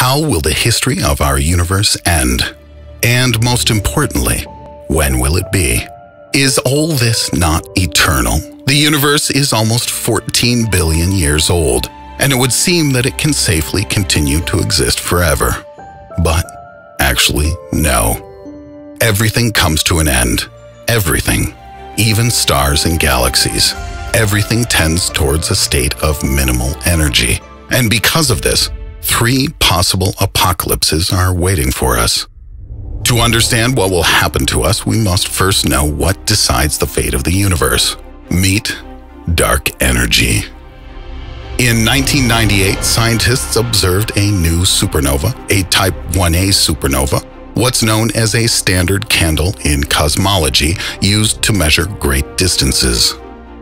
How will the history of our universe end? And most importantly, when will it be? Is all this not eternal? The universe is almost 14 billion years old, and it would seem that it can safely continue to exist forever. But actually, no. Everything comes to an end. Everything. Even stars and galaxies. Everything tends towards a state of minimal energy. And because of this, 3 possible apocalypses are waiting for us. To understand what will happen to us, we must first know what decides the fate of the universe. Meet dark energy. In 1998, scientists observed a new supernova, a Type 1a supernova, what's known as a standard candle in cosmology, used to measure great distances.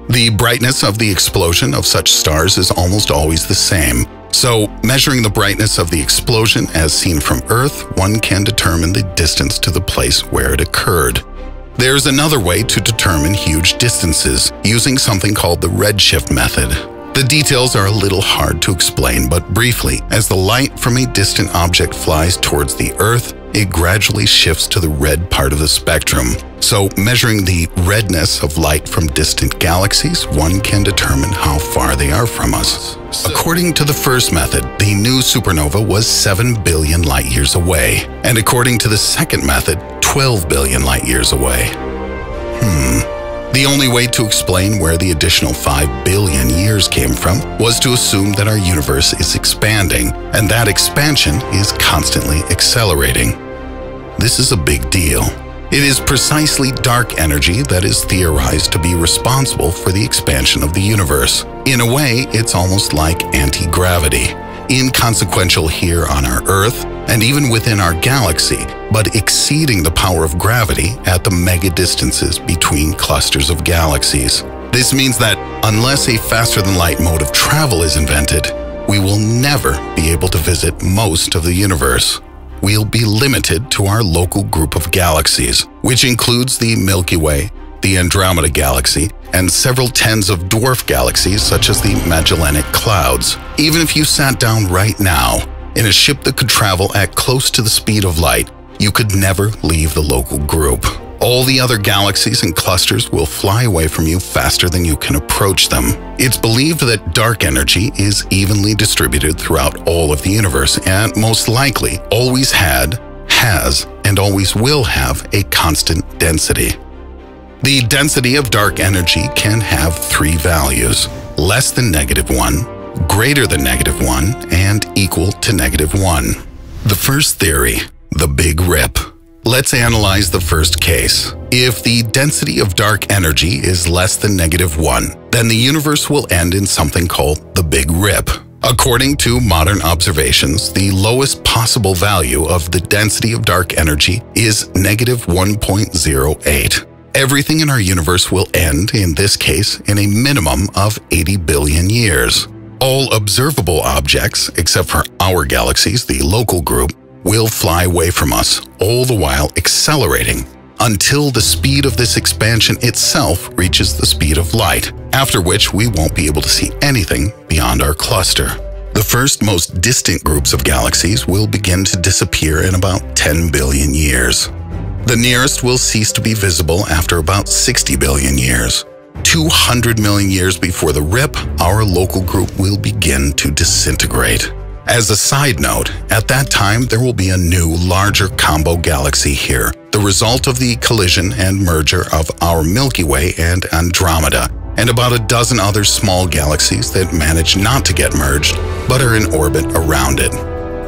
The brightness of the explosion of such stars is almost always the same. So, measuring the brightness of the explosion as seen from Earth, one can determine the distance to the place where it occurred. There's another way to determine huge distances, using something called the redshift method. The details are a little hard to explain, but briefly, as the light from a distant object flies towards the Earth, it gradually shifts to the red part of the spectrum. So, measuring the redness of light from distant galaxies, one can determine how far they are from us. According to the first method, the new supernova was 7 billion light-years away, and according to the second method, 12 billion light-years away. The only way to explain where the additional 5 billion years came from was to assume that our universe is expanding, and that expansion is constantly accelerating. This is a big deal. It is precisely dark energy that is theorized to be responsible for the expansion of the universe. In a way, it's almost like anti-gravity, inconsequential here on our Earth and even within our galaxy, but exceeding the power of gravity at the mega distances between clusters of galaxies. This means that unless a faster-than-light mode of travel is invented, we will never be able to visit most of the universe. We'll be limited to our local group of galaxies, which includes the Milky Way, the Andromeda Galaxy, and several tens of dwarf galaxies such as the Magellanic Clouds. Even if you sat down right now in a ship that could travel at close to the speed of light, you could never leave the local group. All the other galaxies and clusters will fly away from you faster than you can approach them. It's believed that dark energy is evenly distributed throughout all of the universe and most likely always had, has, and always will have a constant density. The density of dark energy can have 3 values: less than -1, greater than -1, and equal to -1. The first theory, the Big Rip. Let's analyze the first case. If the density of dark energy is less than -1, then the universe will end in something called the Big Rip. According to modern observations, the lowest possible value of the density of dark energy is -1.08. Everything in our universe will end, in this case, in a minimum of 80 billion years. All observable objects, except for our galaxies, the local group, will fly away from us, all the while accelerating, until the speed of this expansion itself reaches the speed of light, after which we won't be able to see anything beyond our cluster. The first most distant groups of galaxies will begin to disappear in about 10 billion years. The nearest will cease to be visible after about 60 billion years. 200 million years before the rip, our local group will begin to disintegrate. As a side note, at that time there will be a new, larger combo galaxy here, the result of the collision and merger of our Milky Way and Andromeda, and about a dozen other small galaxies that manage not to get merged, but are in orbit around it.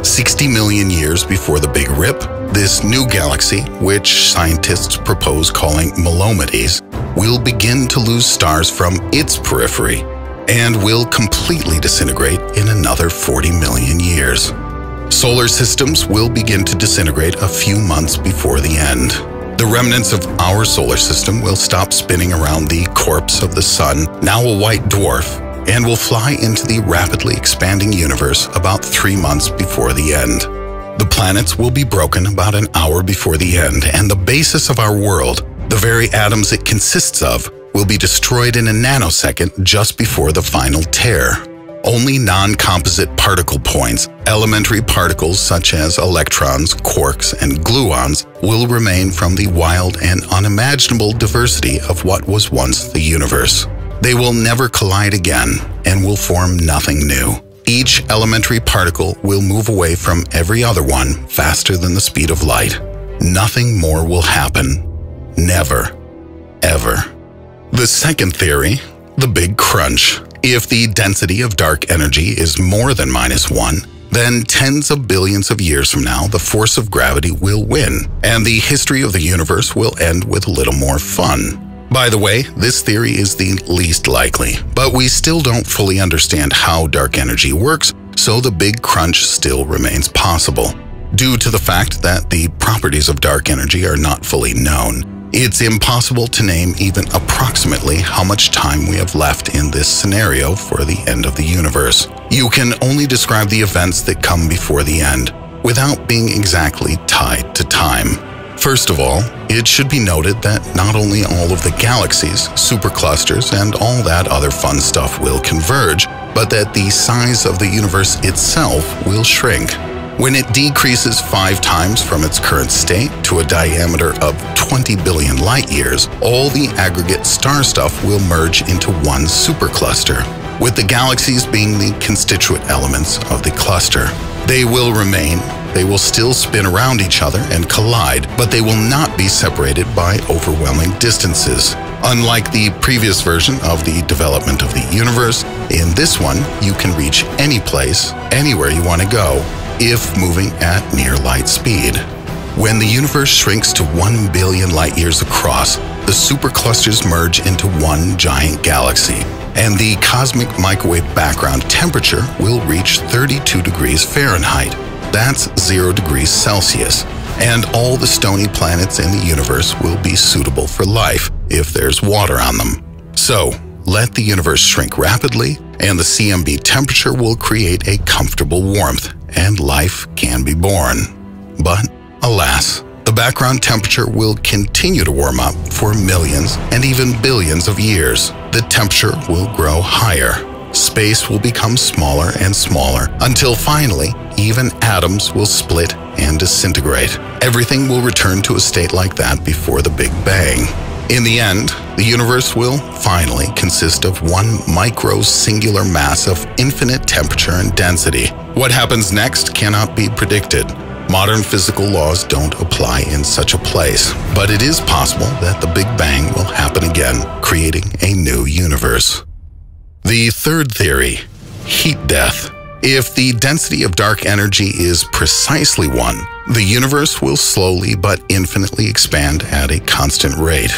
60 million years before the Big Rip, this new galaxy, which scientists propose calling Melomedes, will begin to lose stars from its periphery and will completely disintegrate in another 40 million years. Solar systems will begin to disintegrate a few months before the end. The remnants of our solar system will stop spinning around the corpse of the sun, now a white dwarf, and will fly into the rapidly expanding universe about 3 months before the end. The planets will be broken about an hour before the end, and the basis of our world, the very atoms it consists of, will be destroyed in a nanosecond just before the final tear. Only non-composite particle points, elementary particles such as electrons, quarks, and gluons, will remain from the wild and unimaginable diversity of what was once the universe. They will never collide again and will form nothing new. Each elementary particle will move away from every other one faster than the speed of light. Nothing more will happen. Never. Ever. The second theory, the Big Crunch. If the density of dark energy is more than -1, then tens of billions of years from now, the force of gravity will win, and the history of the universe will end with a little more fun. By the way, this theory is the least likely, but we still don't fully understand how dark energy works, so the Big Crunch still remains possible. Due to the fact that the properties of dark energy are not fully known, it's impossible to name even approximately how much time we have left in this scenario for the end of the universe. You can only describe the events that come before the end, without being exactly tied to time. First of all, it should be noted that not only all of the galaxies, superclusters, and all that other fun stuff will converge, but that the size of the universe itself will shrink. When it decreases 5 times from its current state to a diameter of 20 billion light years, all the aggregate star stuff will merge into one supercluster, with the galaxies being the constituent elements of the cluster. They will remain. They will still spin around each other and collide, but they will not be separated by overwhelming distances. Unlike the previous version of the development of the universe, in this one, you can reach any place, anywhere you want to go, if moving at near light speed. When the universe shrinks to 1 billion light years across, the superclusters merge into one giant galaxy, and the cosmic microwave background temperature will reach 32 degrees Fahrenheit. That's 0 degrees Celsius, and all the stony planets in the universe will be suitable for life if there's water on them. So, let the universe shrink rapidly, and the CMB temperature will create a comfortable warmth, and life can be born. But, alas, the background temperature will continue to warm up for millions and even billions of years. The temperature will grow higher. Space will become smaller and smaller, until finally, even atoms will split and disintegrate. Everything will return to a state like that before the Big Bang. In the end, the universe will finally consist of one micro-singular mass of infinite temperature and density. What happens next cannot be predicted. Modern physical laws don't apply in such a place, but it is possible that the Big Bang will happen again, creating a new universe. The third theory, heat death. If the density of dark energy is precisely 1, the universe will slowly but infinitely expand at a constant rate.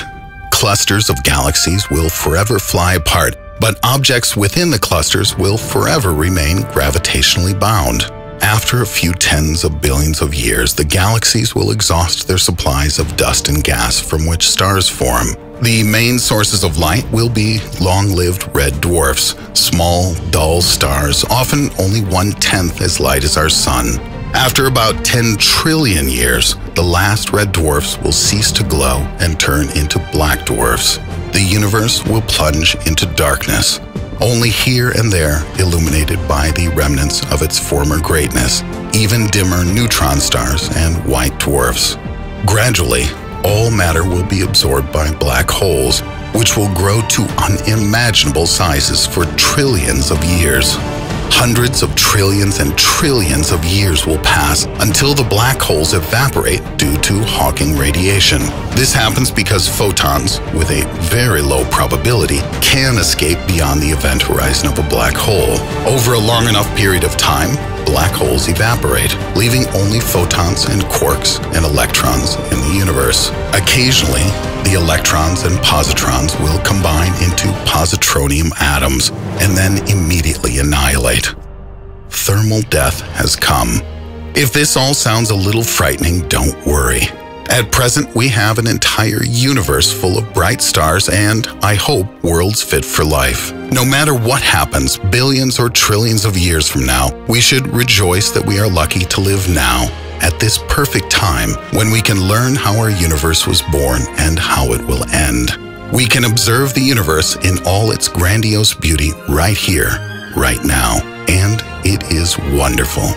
Clusters of galaxies will forever fly apart, but objects within the clusters will forever remain gravitationally bound. After a few tens of billions of years, the galaxies will exhaust their supplies of dust and gas from which stars form. The main sources of light will be long-lived red dwarfs, small, dull stars, often only 1/10 as light as our sun. After about 10 trillion years, the last red dwarfs will cease to glow and turn into black dwarfs. The universe will plunge into darkness, only here and there illuminated by the remnants of its former greatness, even dimmer neutron stars and white dwarfs. Gradually, all matter will be absorbed by black holes, which will grow to unimaginable sizes for trillions of years. Hundreds of trillions and trillions of years will pass until the black holes evaporate due to Hawking radiation. This happens because photons, with a very low probability, can escape beyond the event horizon of a black hole. Over a long enough period of time, black holes evaporate, leaving only photons and quarks and electrons in the universe. Occasionally, the electrons and positrons will combine into positronium atoms and then immediately annihilate. Thermal death has come. If this all sounds a little frightening, don't worry. At present, we have an entire universe full of bright stars and, I hope, worlds fit for life. No matter what happens, billions or trillions of years from now, we should rejoice that we are lucky to live now, at this perfect time when we can learn how our universe was born and how it will end. We can observe the universe in all its grandiose beauty right here, right now, and it is wonderful.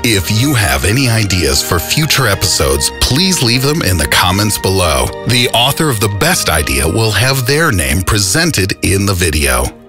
If you have any ideas for future episodes, please leave them in the comments below. The author of the best idea will have their name presented in the video.